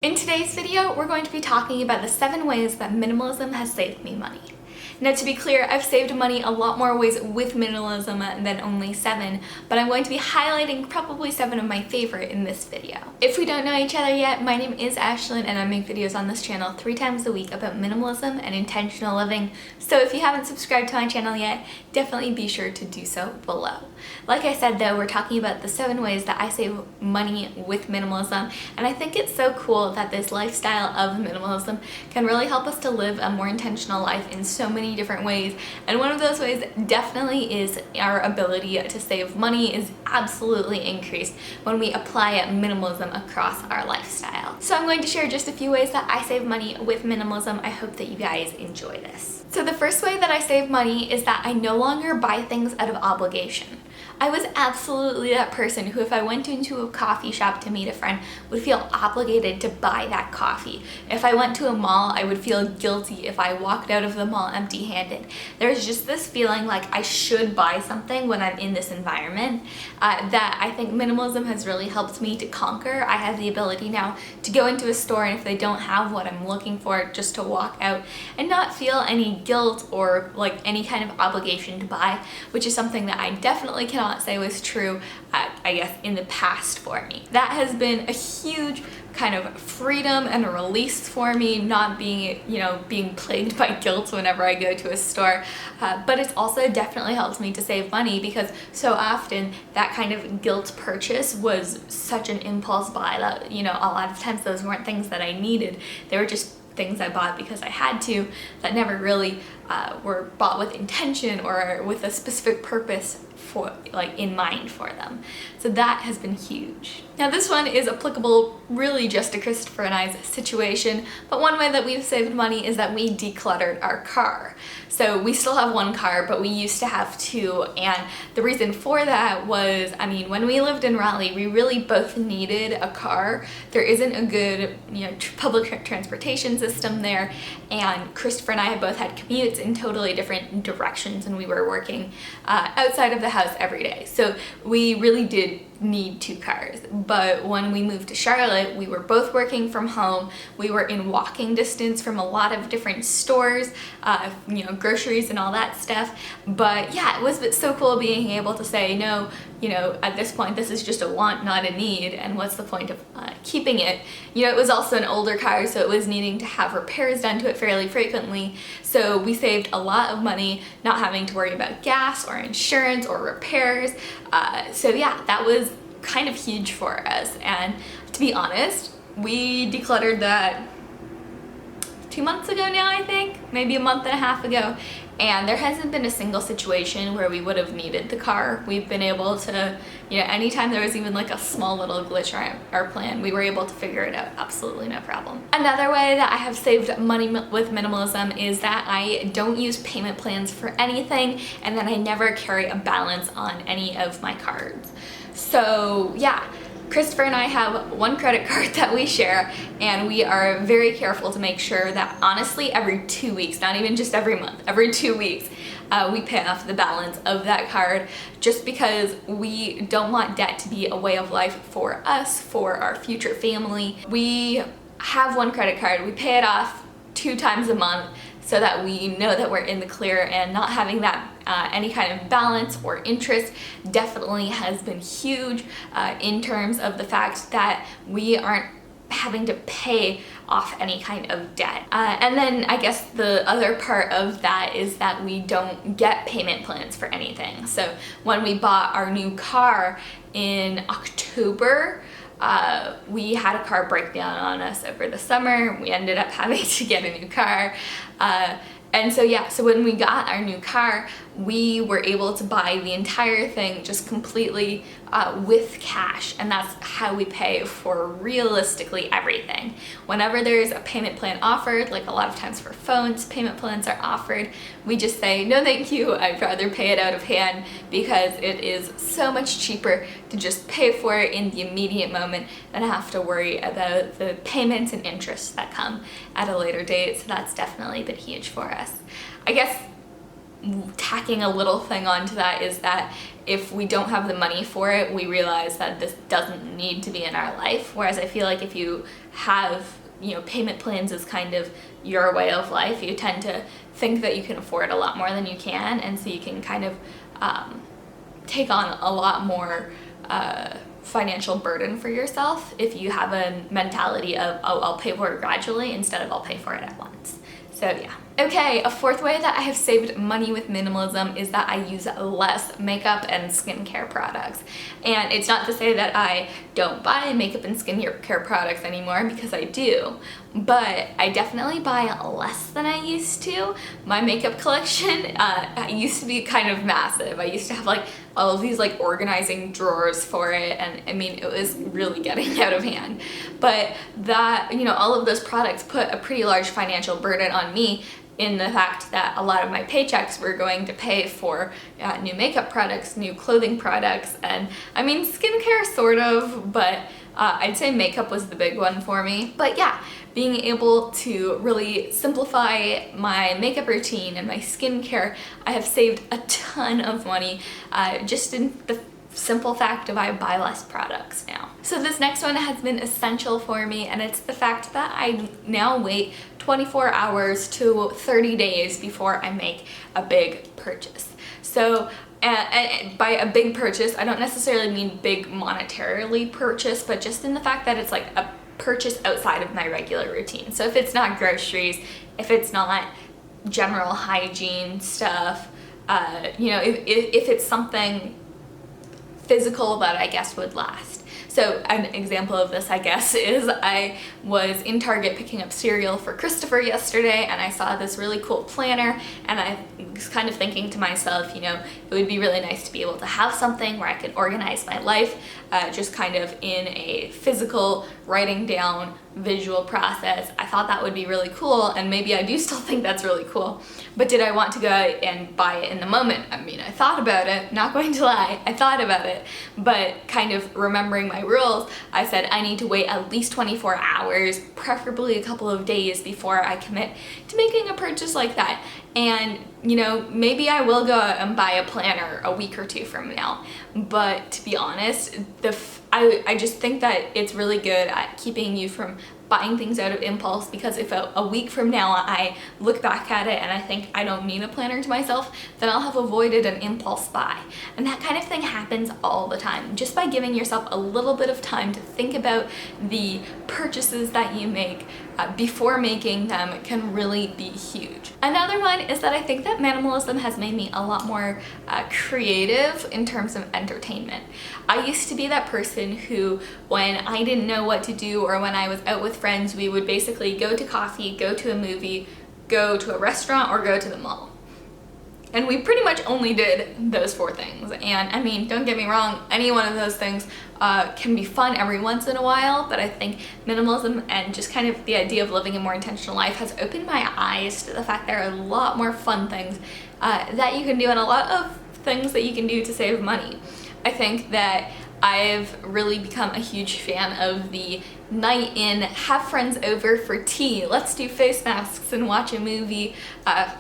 In today's video, we're going to be talking about the 7 ways that minimalism has saved me money. Now, to be clear, I've saved money a lot more ways with minimalism than only 7, but I'm going to be highlighting probably 7 of my favorite in this video. If we don't know each other yet, my name is Ashlynne and I make videos on this channel 3 times a week about minimalism and intentional living, so if you haven't subscribed to my channel yet, definitely be sure to do so below. Like I said though, we're talking about the 7 ways that I save money with minimalism, and I think it's so cool that this lifestyle of minimalism can really help us to live a more intentional life in so many different ways, and one of those ways definitely is our ability to save money is absolutely increased when we apply minimalism across our lifestyle. So I'm going to share just a few ways that I save money with minimalism. I hope that you guys enjoy this. So the first way that I save money is that I no longer buy things out of obligation. I was absolutely that person who, if I went into a coffee shop to meet a friend, would feel obligated to buy that coffee. If I went to a mall, I would feel guilty if I walked out of the mall empty-handed. There's just this feeling like I should buy something when I'm in this environment that I think minimalism has really helped me to conquer. I have the ability now to go into a store, and if they don't have what I'm looking for, just to walk out and not feel any guilt or like any kind of obligation to buy, which is something that I definitely cannot say was true, I guess, in the past for me. That has been a huge kind of freedom and a release for me, not being, being plagued by guilt whenever I go to a store. But it's also definitely helped me to save money, because so often that kind of guilt purchase was such an impulse buy that, a lot of times those weren't things that I needed. They were just things I bought because I had to, that never really were bought with intention or with a specific purpose for, in mind for them. So that has been huge. Now this one is applicable really just to Christopher and I's situation, but one way that we've saved money is that we decluttered our car. So we still have 1 car, but we used to have 2, and the reason for that was, when we lived in Raleigh, we really both needed a car. There isn't a good, public transportation system there, and Christopher and I have both had commutes in totally different directions, and we were working outside of the house every day. So we really did need 2 cars. But when we moved to Charlotte, we were both working from home. We were in walking distance from a lot of different stores, groceries and all that stuff. But yeah, it was so cool being able to say, no, at this point, this is just a want, not a need, and what's the point of keeping it? It was also an older car, so it was needing to have repairs done to it fairly frequently. So we saved a lot of money not having to worry about gas or insurance or repairs. So yeah, that was kind of huge for us. And to be honest, we decluttered that 2 months ago now, I think, maybe a month and a half ago, and there hasn't been a single situation where we would have needed the car. We've been able to, anytime there was even like a small little glitch in our plan, we were able to figure it out, absolutely no problem. Another way that I have saved money with minimalism is that I don't use payment plans for anything, and then I never carry a balance on any of my cards. So yeah, Christopher and I have 1 credit card that we share, and we are very careful to make sure that honestly every 2 weeks, not even just every month, every 2 weeks, we pay off the balance of that card, just because we don't want debt to be a way of life for us, for our future family. We have 1 credit card, we pay it off 2 times a month, so that we know that we're in the clear, and not having that any kind of balance or interest definitely has been huge in terms of the fact that we aren't having to pay off any kind of debt. And then I guess the other part of that is that we don't get payment plans for anything. So when we bought our new car in October, we had a car breakdown on us over the summer. We ended up having to get a new car. And so yeah, so when we got our new car, we were able to buy the entire thing just completely with cash, and that's how we pay for realistically everything. Whenever there's a payment plan offered, like a lot of times for phones, payment plans are offered, we just say, no thank you, I'd rather pay it out of hand, because it is so much cheaper to just pay for it in the immediate moment than have to worry about the payments and interest that come at a later date. So that's definitely been huge for us. I guess tacking a little thing onto that is that if we don't have the money for it, we realize that this doesn't need to be in our life. Whereas I feel like if you have, you know, payment plans is kind of your way of life, you tend to think that you can afford a lot more than you can, and so you can kind of take on a lot more financial burden for yourself if you have a mentality of, oh, I'll pay for it gradually instead of I'll pay for it at once. So yeah. Okay, a fourth way that I have saved money with minimalism is that I use less makeup and skincare products. And it's not to say that I don't buy makeup and skincare products anymore, because I do, but I definitely buy less than I used to. My makeup collection used to be kind of massive. I used to have like all of these like organizing drawers for it, and I mean, it was really getting out of hand. But that, you know, all of those products put a pretty large financial burden on me, in the fact that a lot of my paychecks were going to pay for new makeup products, new clothing products, and I mean skincare sort of, but I'd say makeup was the big one for me. But yeah, being able to really simplify my makeup routine and my skincare, I have saved a ton of money just in the simple fact of I buy less products now. So this next one has been essential for me, and it's the fact that I now wait 24 hours to 30 days before I make a big purchase. So and by a big purchase, I don't necessarily mean big monetarily purchase, but just in the fact that it's like a purchase outside of my regular routine. So if it's not groceries, if it's not general hygiene stuff, you know, if it's something physical that I guess would last. So an example of this, I guess, is I was in Target picking up cereal for Christopher yesterday, and I saw this really cool planner, and I was kind of thinking to myself, you know, it would be really nice to be able to have something where I can organize my life, just kind of in a physical writing down visual process. I thought that would be really cool, and maybe I do still think that's really cool, but did I want to go and buy it in the moment? I mean, I thought about it, not going to lie, I thought about it, but kind of remembering my rules, I said I need to wait at least 24 hours, preferably a couple of days, before I commit to making a purchase like that. And you know, maybe I will go out and buy a planner a week or two from now, but to be honest, I just think that it's really good at keeping you from buying things out of impulse, because if a week from now I look back at it and I think I don't need a planner to myself, then I'll have avoided an impulse buy. And that kind of thing happens all the time. Just by giving yourself a little bit of time to think about the purchases that you make before making them can really be huge. Another one is that I think that minimalism has made me a lot more creative in terms of entertainment. I used to be that person who, when I didn't know what to do, or when I was out with friends, we would basically go to coffee, go to a movie, go to a restaurant, or go to the mall. And we pretty much only did those 4 things. And I mean, don't get me wrong, any one of those things can be fun every once in a while, but I think minimalism and just kind of the idea of living a more intentional life has opened my eyes to the fact there are a lot more fun things that you can do, and a lot of things that you can do to save money. I think that I've really become a huge fan of the night in, have friends over for tea, let's do face masks and watch a movie,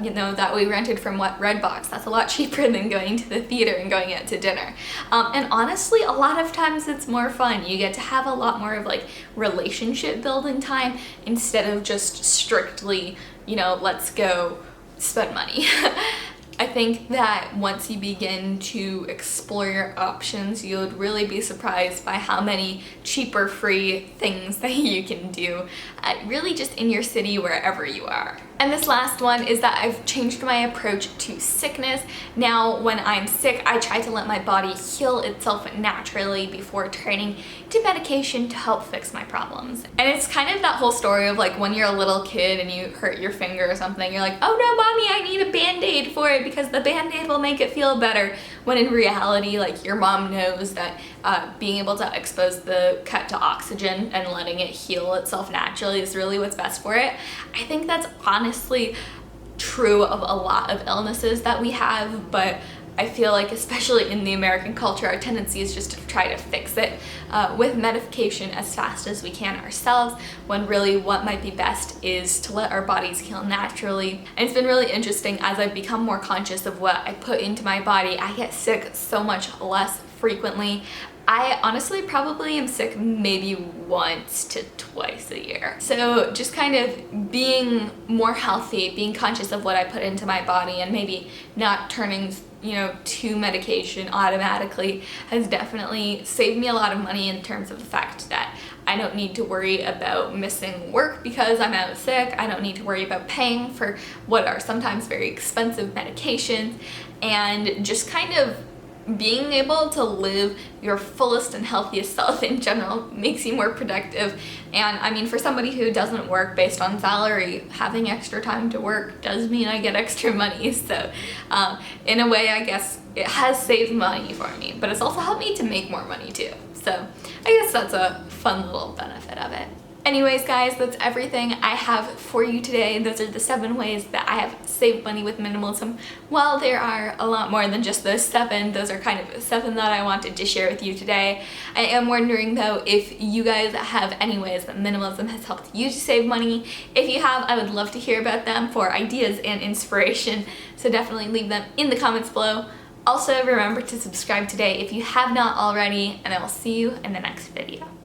you know, that we rented from Redbox. That's a lot cheaper than going to the theater and going out to dinner. And honestly, a lot of times it's more fun. You get to have a lot more of like relationship building time instead of just strictly, you know, let's go spend money. I think that once you begin to explore your options, you would really be surprised by how many cheaper free things that you can do, really just in your city, wherever you are. And this last one is that I've changed my approach to sickness. Now, when I'm sick, I try to let my body heal itself naturally before turning to medication to help fix my problems. And it's kind of that whole story of like when you're a little kid and you hurt your finger or something, you're like, oh no, mommy, I need a Band-Aid for it because the Band-Aid will make it feel better. When in reality, like your mom knows that being able to expose the cut to oxygen and letting it heal itself naturally is really what's best for it. I think that's honestly true of a lot of illnesses that we have, but I feel like, especially in the American culture, our tendency is just to try to fix it with medication as fast as we can ourselves, when really what might be best is to let our bodies heal naturally. And it's been really interesting as I've become more conscious of what I put into my body. I get sick so much less frequently. I honestly probably am sick maybe once to twice a year. So just kind of being more healthy, being conscious of what I put into my body, and maybe not turning, you know, to medication automatically has definitely saved me a lot of money, in terms of the fact that I don't need to worry about missing work because I'm out sick. I don't need to worry about paying for what are sometimes very expensive medications, and just kind of being able to live your fullest and healthiest self in general makes you more productive. And I mean, for somebody who doesn't work based on salary, having extra time to work does mean I get extra money. So in a way, I guess it has saved money for me, but it's also helped me to make more money too. So I guess that's a fun little benefit of it. Anyways, guys, that's everything I have for you today. Those are the 7 ways that I have saved money with minimalism. While there are a lot more than just those 7, those are kind of 7 that I wanted to share with you today. I am wondering though if you guys have any ways that minimalism has helped you to save money. If you have, I would love to hear about them for ideas and inspiration. So definitely leave them in the comments below. Also, remember to subscribe today if you have not already, and I will see you in the next video.